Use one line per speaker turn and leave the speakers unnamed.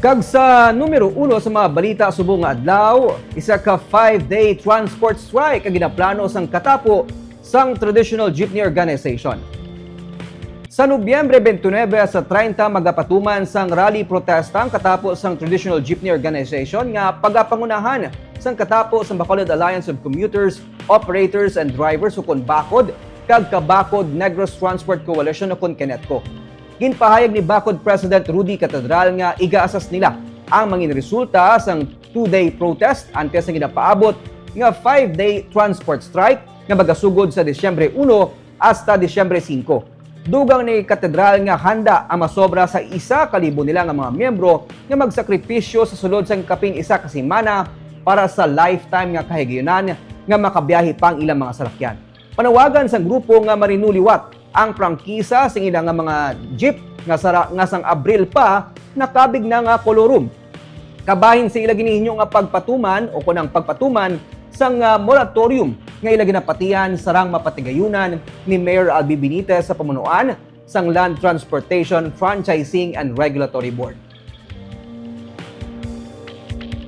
Kag sa numero 1 sa mga balita subong nga adlaw, isa ka 5-day transport strike ang ginaplano sang katapo sang Traditional Jeepney Organization. Sa Nobyembre 29 sa 30 magapatuman sang rally protesta ang katapo sang Traditional Jeepney Organization nga pagapangunahan sang katapo sang Bacolod Alliance of Commuters, Operators and Drivers ukon BACOD kag Kabacod Negros Transport Coalition ukon Kenetco. Ginpahayag ni BACOD President Rudy Catedral nga igaasas nila ang mangin resulta sang 2-day protest antes nga ginapaabot nga 5-day transport strike nga magasugod sa Disyembre 1 hasta Disyembre 5. Dugang ni Catedral nga handa ang masobra sa 1,000 nila nga mga miyembro nga magsakripisyo sa sulod sang kapin 1 ka semana para sa lifetime nga kahigayunan nga makabiyahe pang ilang mga salakyan. Panawagan sa grupo nga marinuliwat ang prangkisa sa ilang mga jeep nga sang Abril pa nakabig na nga kolorum. Kabahin sa ilang ginihinyo nga pagpatuman o kunang pagpatuman sang moratorium nga ilang ginapatian sarang mapatigayunan ni Mayor Albi Benitez sa pamunuan sang Land Transportation Franchising and Regulatory Board.